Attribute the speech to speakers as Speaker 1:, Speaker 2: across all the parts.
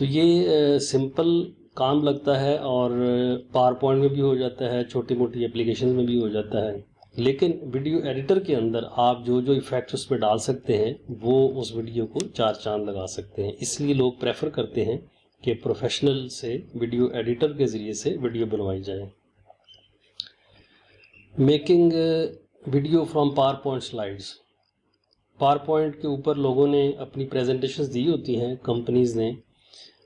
Speaker 1: تو یہ سمپل کام لگتا ہے اور پاور پوائنٹ میں بھی ہو جاتا ہے، چھوٹی موٹی اپلیکیشن میں بھی ہو جاتا ہے، لیکن ویڈیو ایڈیٹر کے اندر آپ جو ایفیکٹ اس پہ ڈال سکتے ہیں وہ اس ویڈیو کو چار چاند لگا سکتے ہیں. اس لیے لوگ پریفر کرتے ہیں کہ پروفیشنل سے ویڈیو ایڈیٹر کے ذریعے سے ویڈیو بنوائی جائے. Making video from power point slides. Power point کے اوپر لوگوں نے اپنی پریزنٹیشنز دی ہوتی ہیں کمپنیز نے،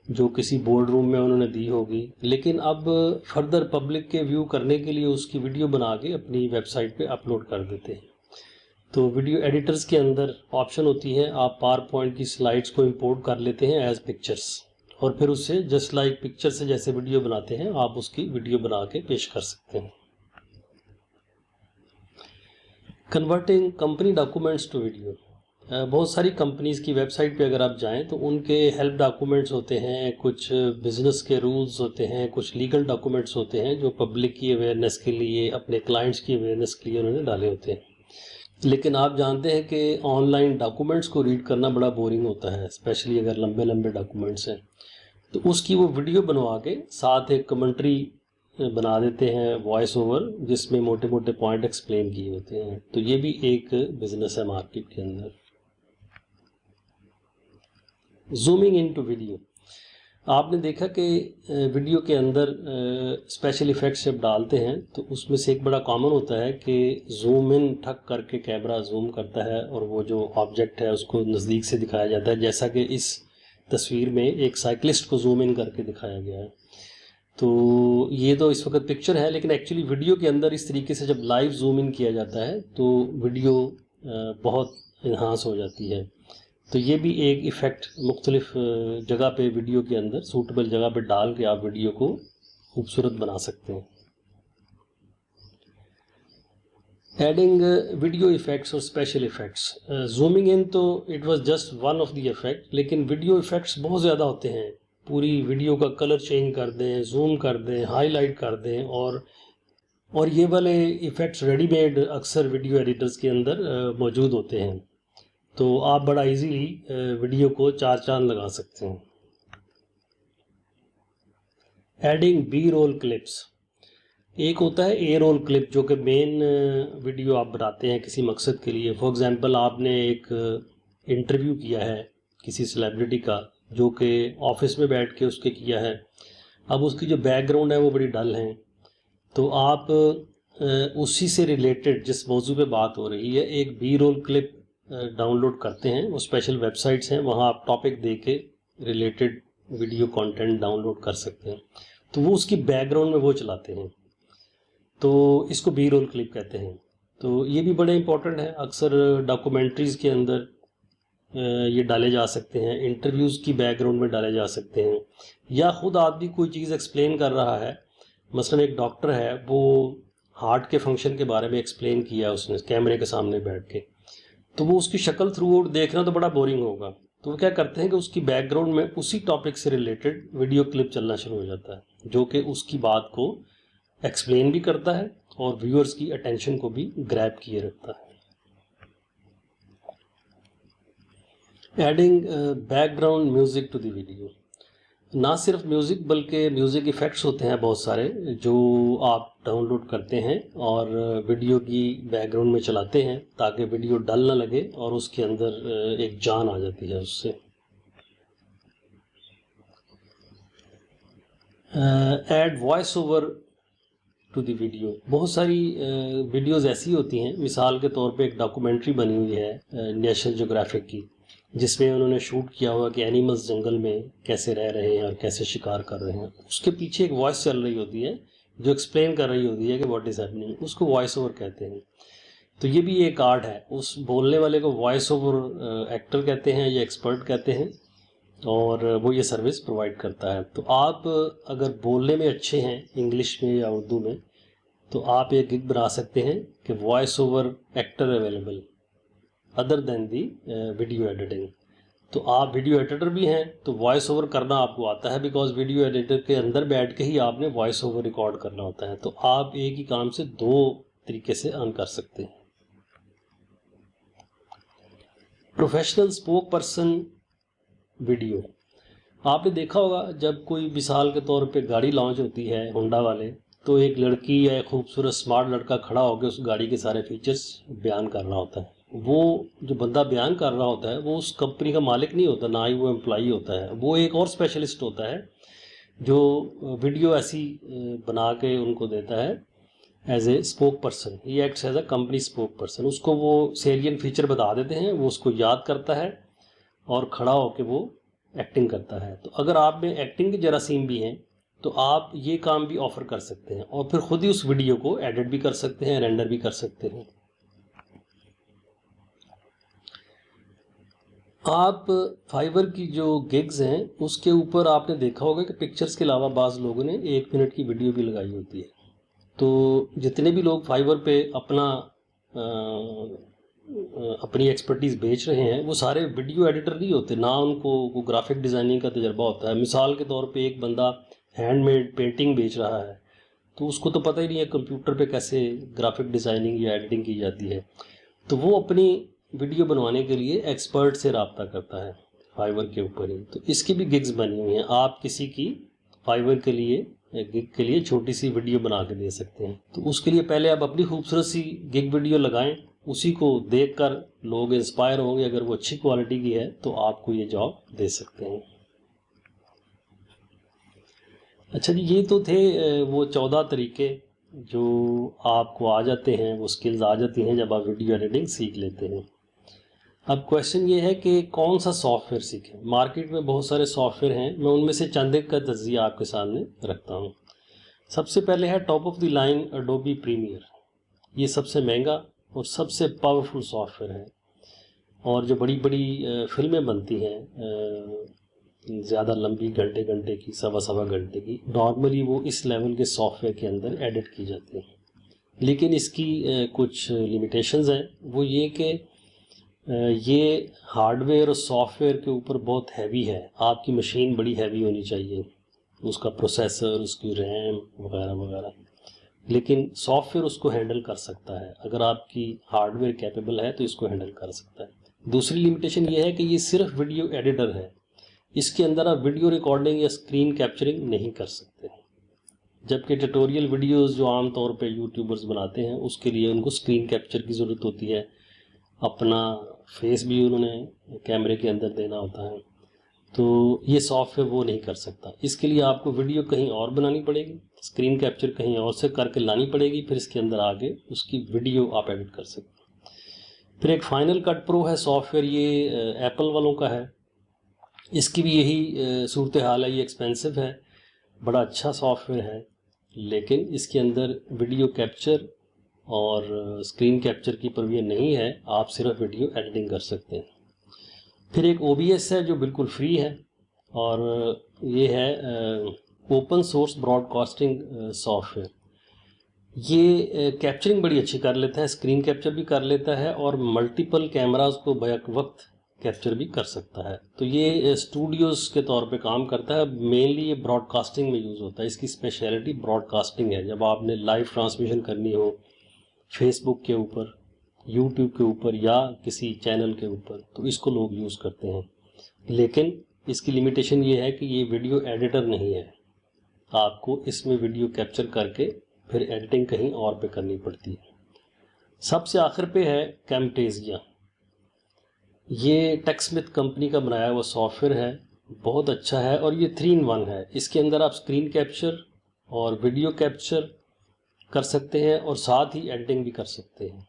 Speaker 1: جو کسی بورڈ روم میں انہوں نے دی ہوگی، لیکن اب فردر پبلک کے ویو کرنے کے لیے اس کی ویڈیو بنا کے اپنی ویب سائٹ پہ اپلوڈ کر دیتے ہیں. تو ویڈیو ایڈیٹرز کے اندر آپشن ہوتی ہے، آپ پاور پوائنٹ کی سلائڈز کو امپورٹ کر لیتے ہیں ایز پکچرز، اور پھر اس سے جسٹ لائک پکچر سے جیسے ویڈیو بناتے ہیں آپ اس کی ویڈیو بنا کے پیش کر سکتے ہیں. Converting company documents to video. بہت ساری کمپنیز کی ویب سائٹ پہ اگر آپ جائیں تو ان کے ہیلپ ڈاکومنٹس ہوتے ہیں، کچھ بزنس کے رولز ہوتے ہیں، کچھ لیگل ڈاکومنٹس ہوتے ہیں جو پبلک کی اویئرنیس کے لیے، اپنے کلائنٹس کی اویئرنیس کے لیے انہوں نے ڈالے ہوتے ہیں. لیکن آپ جانتے ہیں کہ آن لائن ڈاکومنٹس کو ریڈ کرنا بڑا بورنگ ہوتا ہے، اسپیشلی اگر لمبے لمبے ڈاکومنٹس ہیں. تو اس کی وہ ویڈیو بنوا کے ساتھ ایک کمنٹری بنا دیتے ہیں، وائس اوور، جس میں موٹے موٹے پوائنٹ ایکسپلین کیے ہوتے ہیں. تو یہ بھی ایک بزنس ہے مارکیٹ کے اندر. Zooming in to video. آپ نے دیکھا کہ ویڈیو کے اندر اسپیشل ایفیکٹس جب ڈالتے ہیں تو اس میں سے ایک بڑا کامن ہوتا ہے کہ زوم ان ٹھک کر کے کیمرہ زوم کرتا ہے اور وہ جو آبجیکٹ ہے اس کو نزدیک سے دکھایا جاتا ہے، جیسا کہ اس تصویر میں ایک سائیکلسٹ کو زوم ان کر کے دکھایا گیا ہے. تو یہ تو اس وقت پکچر ہے، لیکن ایکچولی ویڈیو کے اندر اس طریقے سے جب لائیو زوم ان کیا جاتا ہے تو ویڈیو بہت انہانس ہو جاتی ہے. تو یہ بھی ایک ایفیکٹ مختلف جگہ پہ ویڈیو کے اندر سوٹیبل جگہ پہ ڈال کے آپ ویڈیو کو خوبصورت بنا سکتے ہیں. ایڈنگ ویڈیو ایفیکٹس اور special effects. Zooming in to it was just one of the effect, لیکن ویڈیو ایفیکٹس بہت زیادہ ہوتے ہیں. پوری ویڈیو کا کلر چینج کر دیں، زوم کر دیں، ہائی لائٹ کر دیں، اور یہ والے ایفیکٹس ریڈی میڈ اکثر ویڈیو ایڈیٹرز کے اندر موجود ہوتے ہیں. تو آپ بڑا ایزیلی ویڈیو کو چار چاند لگا سکتے ہیں. Adding B roll clips. ایک ہوتا ہے اے رول کلپ جو کہ مین ویڈیو آپ بناتے ہیں کسی مقصد کے لیے. فار ایگزامپل آپ نے ایک انٹرویو کیا ہے کسی سیلیبریٹی کا، جو کہ آفس میں بیٹھ کے اس کے کیا ہے. اب اس کی جو بیک گراؤنڈ ہے وہ بڑی ڈل ہیں، تو آپ اسی سے ریلیٹڈ جس موضوع پہ بات ہو رہی ہے ایک B roll clip download کرتے ہیں. وہ اسپیشل ویب سائٹس ہیں، وہاں آپ ٹاپک دے کے related video content download کر سکتے ہیں. تو وہ اس کی بیک گراؤنڈ میں وہ چلاتے ہیں، تو اس کو بی رول کلپ کہتے ہیں. تو یہ بھی بڑے امپورٹنٹ ہے، اکثر ڈاکومنٹریز کے اندر یہ ڈالے جا سکتے ہیں، انٹرویوز کی بیک گراؤنڈ میں ڈالے جا سکتے ہیں، یا خود آدمی کوئی چیز ایکسپلین کر رہا ہے. مثلا ایک ڈاکٹر ہے، وہ ہارٹ کے فنکشن کے بارے میں ایکسپلین کیا اس نے کیمرے کے سامنے بیٹھ کے، تو وہ اس کی شکل تھرو آؤٹ دیکھنا تو بڑا بورنگ ہوگا. تو وہ کیا کرتے ہیں کہ اس کی بیک گراؤنڈ میں اسی ٹاپک سے ریلیٹڈ ویڈیو کلپ چلنا شروع ہو جاتا ہے، جو کہ اس کی بات کو ایکسپلین بھی کرتا ہے اور ویورز کی اٹینشن کو بھی گریب کیے رکھتا ہے. Adding background music to the video. نہ صرف میوزک بلکہ میوزک ایفیکٹس ہوتے ہیں بہت سارے جو آپ ڈاؤن لوڈ کرتے ہیں اور ویڈیو کی بیک گراؤنڈ میں چلاتے ہیں تاکہ ویڈیو ڈل نہ لگے اور اس کے اندر ایک جان آ جاتی ہے اس سے. Add voice over to the video. بہت ساری ویڈیوز ایسی ہوتی ہیں، مثال کے طور پہ ایک ڈاکومنٹری بنی ہوئی ہے نیشنل جیوگرافک کی، جس میں انہوں نے شوٹ کیا ہوا کہ اینیملز جنگل میں کیسے رہ رہے ہیں اور کیسے شکار کر رہے ہیں. اس کے پیچھے ایک وائس چل رہی ہوتی ہے جو ایکسپلین کر رہی ہوتی ہے کہ واٹ از ہیپننگ. اس کو وائس اوور کہتے ہیں. تو یہ بھی ایک آرٹ ہے. اس بولنے والے کو وائس اوور ایکٹر کہتے ہیں یا ایکسپرٹ کہتے ہیں، اور وہ یہ سروس پرووائڈ کرتا ہے. تو آپ اگر بولنے میں اچھے ہیں انگلش میں یا اردو میں تو آپ ایک گگ بنا سکتے ہیں کہ voice over actor available other than the video editing. تو آپ ویڈیو ایڈیٹر بھی ہیں تو وائس اوور کرنا آپ کو آتا ہے، بیکاز ویڈیو ایڈیٹر کے اندر بیٹھ کے ہی آپ نے وائس اوور ریکارڈ کرنا ہوتا ہے. تو آپ ایک ہی کام سے دو طریقے سے ارن کر سکتے ہیں. Professional spoke person video. آپ نے دیکھا ہوگا جب کوئی مثال کے طور پہ گاڑی لانچ ہوتی ہے ہونڈا والے، تو ایک لڑکی یا ایک خوبصورت سمارٹ لڑکا کھڑا ہو کے اس گاڑی کے سارے فیچرز بیان کر رہا ہوتا ہے۔ وہ جو بندہ بیان کر رہا ہوتا ہے وہ اس کمپنی کا مالک نہیں ہوتا، نہ ہی وہ امپلائی ہوتا ہے، وہ ایک اور اسپیشلسٹ ہوتا ہے جو ویڈیو ایسی بنا کے ان کو دیتا ہے as a spokesperson. He acts as a company spokesperson. اس کو وہ سیلین فیچر بتا دیتے ہیں، وہ اس کو یاد کرتا ہے اور کھڑا ہو کے وہ ایکٹنگ کرتا ہے۔ تو اگر آپ میں ایکٹنگ کے جراثیم بھی ہیں تو آپ یہ کام بھی آفر کر سکتے ہیں، اور پھر خود ہی اس ویڈیو کو ایڈٹ بھی کر سکتے ہیں، رینڈر بھی کر سکتے ہیں۔ آپ فائیور کی جو گگز ہیں اس کے اوپر آپ نے دیکھا ہوگا کہ پکچرز کے علاوہ بعض لوگوں نے 1 منٹ کی ویڈیو بھی لگائی ہوتی ہے۔ تو جتنے بھی لوگ فائیور پہ اپنی ایکسپرٹیز بیچ رہے ہیں وہ سارے ویڈیو ایڈیٹر نہیں ہوتے، نہ ان کو گرافک ڈیزائننگ کا تجربہ ہوتا ہے۔ مثال کے طور پہ ایک بندہ ہینڈ میڈ پینٹنگ بیچ رہا ہے تو اس کو تو پتہ ہی نہیں ہے کمپیوٹر پہ کیسے گرافک ڈیزائننگ یا ایڈیٹنگ کی جاتی ہے، تو وہ اپنی ویڈیو بنوانے کے لیے ایکسپرٹ سے رابطہ کرتا ہے فائیور کے اوپر ہی۔ تو اس کی بھی گگز بنی ہوئی ہیں، آپ کسی کی فائیور کے لیے گگ کے لیے چھوٹی سی ویڈیو بنا کے دے سکتے ہیں۔ تو اس کے لیے پہلے آپ اپنی خوبصورت سی گگ ویڈیو لگائیں، اسی کو دیکھ کر لوگ انسپائر ہوں گے، اگر وہ اچھی کوالٹی کی ہے تو آپ کو یہ جاب دے سکتے ہیں۔ اچھا جی، یہ تو تھے وہ 14 طریقے جو آپ کو آ جاتے ہیں، وہ سکلز آ جاتی ہیں جب آپ ویڈیو ایڈیٹنگ سیکھ لیتے ہیں۔ اب کویشچن یہ ہے کہ کون سا سافٹ ویئر سیکھیں؟ مارکیٹ میں بہت سارے سافٹ ویئر ہیں، میں ان میں سے چند ایک کا تجزیہ آپ کے سامنے رکھتا ہوں۔ سب سے پہلے ہے top of the line Adobe Premiere. یہ سب سے مہنگا اور سب سے پاورفل سافٹ ویئر ہے، اور جو بڑی بڑی فلمیں بنتی ہیں زیادہ لمبی، گھنٹے گھنٹے کی، سوا گھنٹے کی، نارملی وہ اس لیول کے سافٹ ویئر کے اندر ایڈٹ کی جاتی ہیں۔ لیکن اس کی کچھ لیمیٹیشنز ہیں، وہ یہ کہ یہ ہارڈ ویئر اور سافٹ ویئر کے اوپر بہت ہیوی ہے، آپ کی مشین بڑی ہیوی ہونی چاہیے، اس کا پروسیسر، اس کی ریم وغیرہ وغیرہ، لیکن سافٹ ویئر اس کو ہینڈل کر سکتا ہے۔ اگر آپ کی ہارڈ ویئر کیپیبل ہے تو اس کو ہینڈل کر سکتا ہے۔ دوسری لمیٹیشن یہ ہے کہ یہ صرف ویڈیو ایڈیٹر ہے، اس کے اندر آپ ویڈیو ریکارڈنگ یا اسکرین کیپچرنگ نہیں کر سکتے، جبکہ ٹیٹوریل ویڈیوز جو عام طور پہ یوٹیوبرز بناتے ہیں اس کے لیے ان کو اسکرین کیپچر کی ضرورت ہوتی ہے، اپنا فیس بھی انہوں نے کیمرے کے اندر دینا ہوتا ہے، تو یہ سافٹ ویئر وہ نہیں کر سکتا۔ اس کے لیے آپ کو ویڈیو کہیں اور بنانی پڑے گی، اسکرین کیپچر کہیں اور سے کر کے لانی پڑے گی، پھر اس کے اندر آگے اس کی ویڈیو آپ ایڈٹ کر سکتے ہیں۔ پھر ایک فائنل کٹ پرو ہے سافٹ ویئر، یہ ایپل والوں کا ہے، اس کی بھی یہی صورتحال ہے، یہ ایکسپینسو ہے، بڑا اچھا سافٹ ویئر ہے، لیکن اس کے اندر ویڈیو کیپچر اور اسکرین کیپچر کی پروین نہیں ہے، آپ صرف ویڈیو ایڈیٹنگ کر سکتے ہیں۔ پھر ایک OBS ہے جو بالکل فری ہے، اور یہ ہے open source broadcasting software. یہ کیپچرنگ بڑی اچھی کر لیتا ہے، اسکرین کیپچر بھی کر لیتا ہے، اور ملٹیپل کیمراز کو بیک وقت کیپچر بھی کر سکتا ہے۔ تو یہ اسٹوڈیوز کے طور پہ کام کرتا ہے، مینلی یہ براڈ کاسٹنگ میں یوز ہوتا ہے، اس کی اسپیشلٹی براڈ کاسٹنگ ہے۔ جب آپ نے لائیو ٹرانسمیشن کرنی ہو فیس بک کے اوپر، یوٹیوب کے اوپر، یا کسی چینل کے اوپر، تو اس کو لوگ یوز کرتے ہیں۔ لیکن اس کی لمیٹیشن یہ ہے کہ یہ ویڈیو ایڈیٹر نہیں ہے، آپ کو اس میں ویڈیو کیپچر کر کے پھر ایڈیٹنگ کہیں اور پہ کرنی پڑتی ہے۔ سب سے آخر پہ ہے کیمٹیزیا۔ یہ ٹیکسمتھ کمپنی کا بنایا ہوا سافٹ ویئر ہے، بہت اچھا ہے، اور یہ 3 in 1 ہے۔ اس کے اندر آپ اسکرین کیپچر اور ویڈیو کیپچر کر سکتے ہیں، اور ساتھ ہی ایڈیٹنگ بھی کر سکتے ہیں۔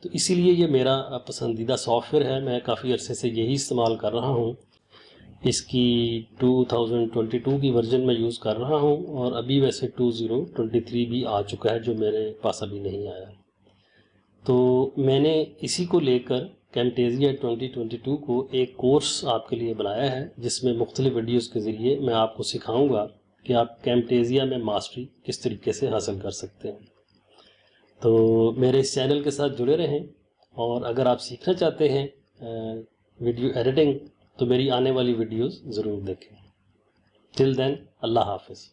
Speaker 1: تو اسی لیے یہ میرا پسندیدہ سافٹ ویئر ہے، میں کافی عرصے سے یہی استعمال کر رہا ہوں۔ اس کی 2022 کی ورژن میں یوز کر رہا ہوں، اور ابھی ویسے 2023 بھی آ چکا ہے جو میرے پاس ابھی نہیں آیا۔ تو میں نے اسی کو لے کر کیمٹیزیا 2022 کو ایک کورس آپ کے لیے بنایا ہے، جس میں مختلف ویڈیوز کے ذریعے میں آپ کو سکھاؤں گا کہ آپ کیمٹیزیا میں ماسٹری کس طریقے سے حاصل کر سکتے ہیں۔ تو میرے اس چینل کے ساتھ جڑے رہیں، اور اگر آپ سیکھنا چاہتے ہیں ویڈیو ایڈیٹنگ تو میری آنے والی ویڈیوز ضرور دیکھیں۔ ٹل دین، اللہ حافظ۔